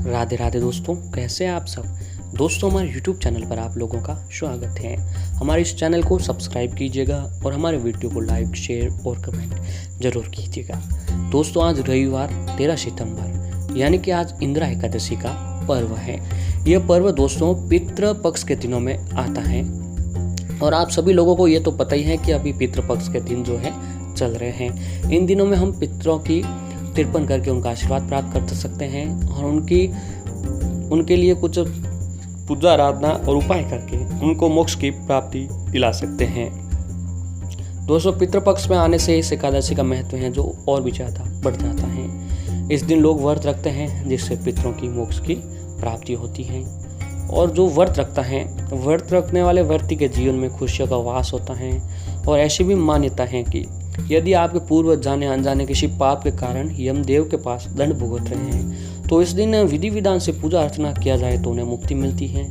राधे राधे दोस्तों, कैसे हैं आप सब। दोस्तों, हमारे YouTube चैनल पर आप लोगों का स्वागत है। हमारे इस चैनल को सब्सक्राइब कीजिएगा और हमारे वीडियो को लाइक, शेयर और कमेंट जरूर कीजिएगा। दोस्तों, आज रविवार 13 सितंबर यानी कि आज इंदिरा एकादशी का पर्व है। यह पर्व दोस्तों पितृ पक्ष के दिनों में आता है और आप सभी लोगों को ये तो पता ही है कि अभी पितृ पक्ष के दिन जो है चल रहे हैं। इन दिनों में हम पितरों की तर्पण करके उनका आशीर्वाद प्राप्त कर सकते हैं और उनके लिए कुछ पूजा आराधना और उपाय करके उनको मोक्ष की प्राप्ति दिला सकते हैं। दोस्तों, पितृपक्ष में आने से इस एकादशी का महत्व है जो और भी ज़्यादा बढ़ जाता है। इस दिन लोग व्रत रखते हैं जिससे पितरों की मोक्ष की प्राप्ति होती है। और जो व्रत रखता है, व्रत रखने वाले व्यक्ति के जीवन में खुशियों का वास होता है। और ऐसी भी मान्यता है कि यदि आपके पूर्वज जाने अनजाने किसी पाप के कारण यमदेव के पास दंड भुगत रहे हैं तो इस दिन विधि विधान से पूजा अर्चना किया जाए तो उन्हें मुक्ति मिलती है।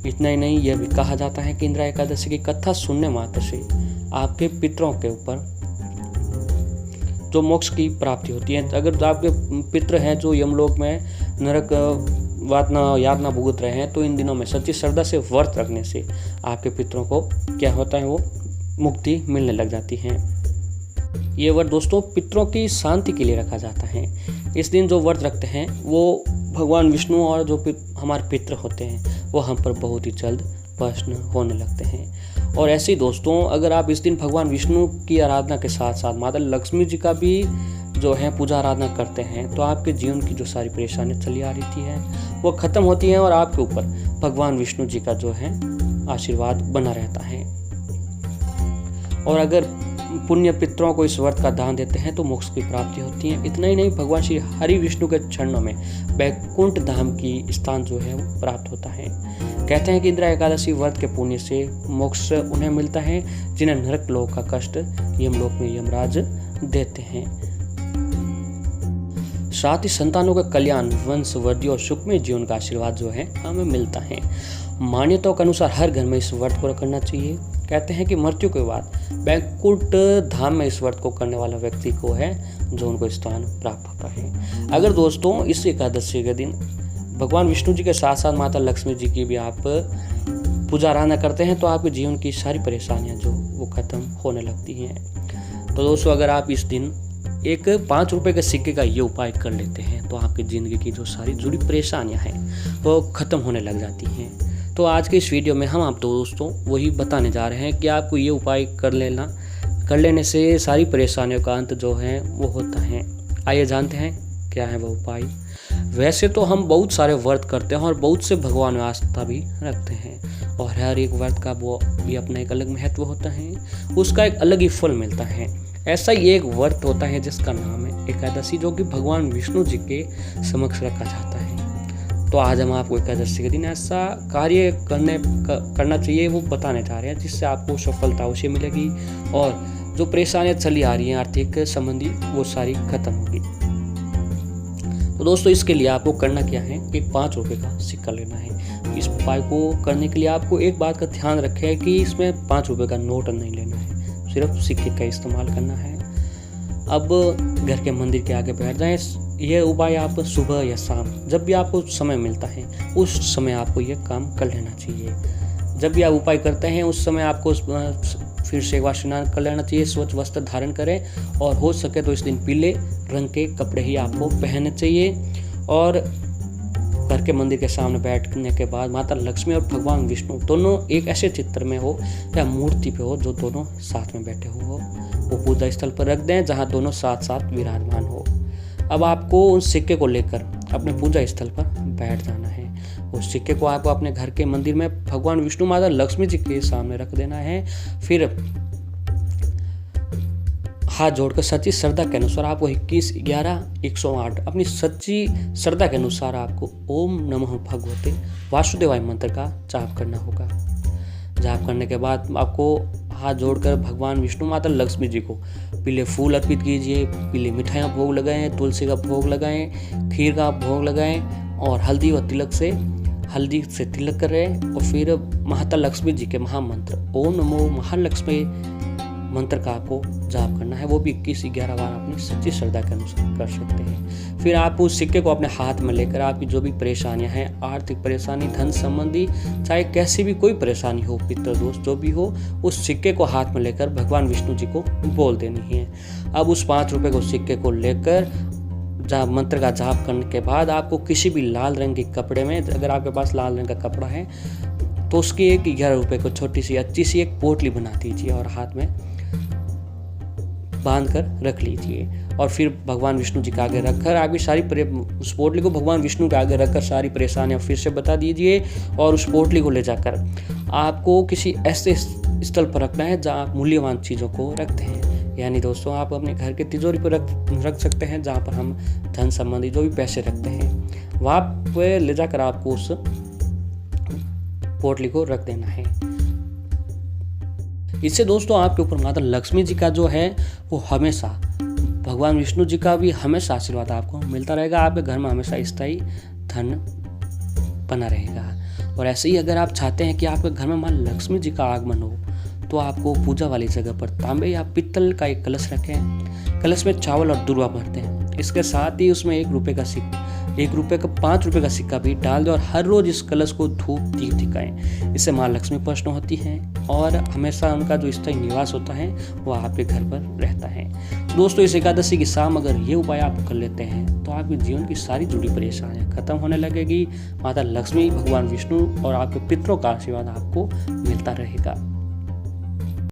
इतना ही नहीं, यह भी कहा जाता है कि इंदिरा एकादशी की कथा सुनने मात्र से आपके पितरों के ऊपर जो मोक्ष की प्राप्ति होती है। अगर आपके पितृ हैं जो यमलोक में नरक यातना भुगत रहे हैं तो इन दिनों में सच्ची श्रद्धा से व्रत रखने से आपके पितरों को क्या होता है, वो मुक्ति मिलने लग जाती है। ये व्रत दोस्तों पितरों की शांति के लिए रखा जाता है। इस दिन जो व्रत रखते हैं वो भगवान विष्णु और जो हमारे पितृ होते हैं वो हम पर बहुत ही जल्द प्रसन्न होने लगते हैं। और ऐसे ही दोस्तों, अगर आप इस दिन भगवान विष्णु की आराधना के साथ साथ माता लक्ष्मी जी का भी जो है पूजा आराधना करते हैं तो आपके जीवन की जो सारी परेशानियाँ चली आ रही है वो खत्म होती हैं और आपके ऊपर भगवान विष्णु जी का जो है आशीर्वाद बना रहता है। और अगर पुण्य पितरों को इस व्रत का दान देते हैं तो मोक्ष की प्राप्ति होती है। इतना ही नहीं, भगवान श्री हरि विष्णु के चरणों में बैकुंठ धाम की स्थान जो है वो प्राप्त होता है। कहते हैं कि इंदिरा एकादशी व्रत के पुण्य से मोक्ष उन्हें मिलता है जिन्हें नरक लोक का कष्ट यमलोक में यमराज देते हैं। साथ ही संतानों का कल्याण, वंश वृद्धि और सुखमय जीवन का आशीर्वाद जो है हमें मिलता है। मान्यताओं के अनुसार हर घर में इस व्रत को करना चाहिए। कहते हैं कि मृत्यु के बाद बैकुंठ धाम में इस व्रत को करने वाला व्यक्ति को है जो उनको स्थान प्राप्त होता है। अगर दोस्तों इस एकादशी के दिन भगवान विष्णु जी के साथ साथ माता लक्ष्मी जी की भी आप पूजा आराधना करते हैं तो आपके जीवन की सारी परेशानियां जो वो खत्म होने लगती हैं। तो दोस्तों, अगर आप इस दिन एक 5 रुपए के सिक्के का ये उपाय कर लेते हैं तो आपकी ज़िंदगी की जो सारी जुड़ी परेशानियां हैं वो खत्म होने लग जाती हैं। तो आज के इस वीडियो में हम आप दोस्तों वही बताने जा रहे हैं कि आपको ये उपाय कर लेने से सारी परेशानियों का अंत जो है वो होता है। आइए जानते हैं क्या है वो उपाय। वैसे तो हम बहुत सारे व्रत करते हैं और बहुत से भगवान में आस्था भी रखते हैं और हर एक व्रत का वो भी अपना एक अलग महत्व होता है, उसका एक अलग ही फल मिलता है। ऐसा ही एक व्रत होता है जिसका नाम है एकादशी, जो कि भगवान विष्णु जी के समक्ष रखा जाता है। तो आज हम आपको एकादशी के दिन ऐसा कार्य करना चाहिए वो बताने जा रहे हैं जिससे आपको सफलता अवश्य मिलेगी और जो परेशानियां चली आ रही हैं आर्थिक संबंधी वो सारी खत्म होगी। तो दोस्तों, इसके लिए आपको करना क्या है, एक 5 रुपए का सिक्का लेना है। इस उपाय को करने के लिए आपको एक बात का ध्यान रखें कि इसमें 5 रुपए का नोट नहीं लेना है, सिर्फ सिक्के का इस्तेमाल करना है। अब घर के मंदिर के आगे बैठ जाएं। यह उपाय आप सुबह या शाम जब भी आपको समय मिलता है उस समय आपको यह काम कर लेना चाहिए। जब भी आप उपाय करते हैं उस समय आपको फिर से एक बार स्नान कर लेना चाहिए, स्वच्छ वस्त्र धारण करें और हो सके तो इस दिन पीले रंग के कपड़े ही आपको पहनने चाहिए। और घर के मंदिर के सामने बैठने के बाद माता लक्ष्मी और भगवान विष्णु दोनों एक ऐसे चित्र में हो या मूर्ति पे हो जो दोनों साथ में बैठे हो, वो पूजा स्थल पर रख दें जहाँ दोनों साथ साथ विराजमान हो। अब आपको उस सिक्के को लेकर अपने पूजा स्थल पर बैठ जाना है। उस सिक्के को आपको अपने घर के मंदिर में भगवान विष्णु माता लक्ष्मी जी के सामने रख देना है। फिर हाथ जोड़कर सच्ची श्रद्धा के अनुसार आपको 21 11 108 अपनी सच्ची श्रद्धा के अनुसार आपको ओम नमः भगवते वासुदेवाय मंत्र का जाप करना होगा। जाप करने के बाद आपको हाथ जोड़कर भगवान विष्णु माता लक्ष्मी जी को पीले फूल अर्पित कीजिए, पीले मिठाइयाँ भोग लगाएं, तुलसी का भोग लगाएं, खीर का भोग लगाएं और हल्दी से तिलक करें। और फिर माता लक्ष्मी जी के महामंत्र ओम नमो महालक्ष्मी मंत्र का आपको जाप करना है, वो भी 21-11 बार अपनी सच्ची श्रद्धा के अनुसार कर सकते हैं। फिर आप उस सिक्के को अपने हाथ में लेकर आपकी जो भी परेशानियां हैं, आर्थिक परेशानी, धन संबंधी, चाहे कैसी भी कोई परेशानी हो, पितृ दोष जो भी हो, उस सिक्के को हाथ में लेकर भगवान विष्णु जी को बोल देनी है। अब उस 5 रुपए को सिक्के को लेकर मंत्र का जाप करने के बाद आपको किसी भी लाल रंग के कपड़े में, अगर आपके पास लाल रंग का कपड़ा है तो उसकी एक 11 रुपए को छोटी सी अच्छी सी एक पोटली बना दीजिए और हाथ में बांध कर रख लीजिए। और फिर भगवान विष्णु जी के आगे रखकर आपकी सारी उस पोटली को भगवान विष्णु के आगे रखकर सारी परेशानियां फिर से बता दीजिए। और उस पोटली को ले जाकर आपको किसी ऐसे स्थल पर रखना है जहाँ आप मूल्यवान चीज़ों को रखते हैं। यानी दोस्तों, आप अपने घर के तिजोरी पर रख सकते हैं, जहाँ पर हम धन संबंधी जो भी पैसे रखते हैं, वहाँ पे ले जाकर आपको उस पोटली को रख देना है। इससे दोस्तों आपके ऊपर माता लक्ष्मी जी का जो है वो हमेशा, भगवान विष्णु जी का भी हमेशा आशीर्वाद आपको मिलता रहेगा। आपके घर में हमेशा स्थायी धन बना रहेगा। और ऐसे ही अगर आप चाहते हैं कि आपके घर में माँ लक्ष्मी जी का आगमन हो, तो आपको पूजा वाली जगह पर तांबे या पित्तल का एक कलश रखें। कलश में चावल और दूर्वा भरते हैं। इसके साथ ही उसमें 1 रुपए का सिक्का, 1 रुपए का 5 रुपए का सिक्का भी डाल दें और हर रोज इस कलश को धूप दीप दिखाएं। इससे माँ लक्ष्मी प्रसन्न होती हैं और हमेशा उनका जो स्थायी निवास होता है वो आपके घर पर रहता है। दोस्तों, इस एकादशी की शाम अगर ये उपाय आप कर लेते हैं तो आपके जीवन की सारी जुड़ी परेशानियां खत्म होने लगेगी। माता लक्ष्मी, भगवान विष्णु और आपके पितरों का आशीर्वाद आपको मिलता रहेगा।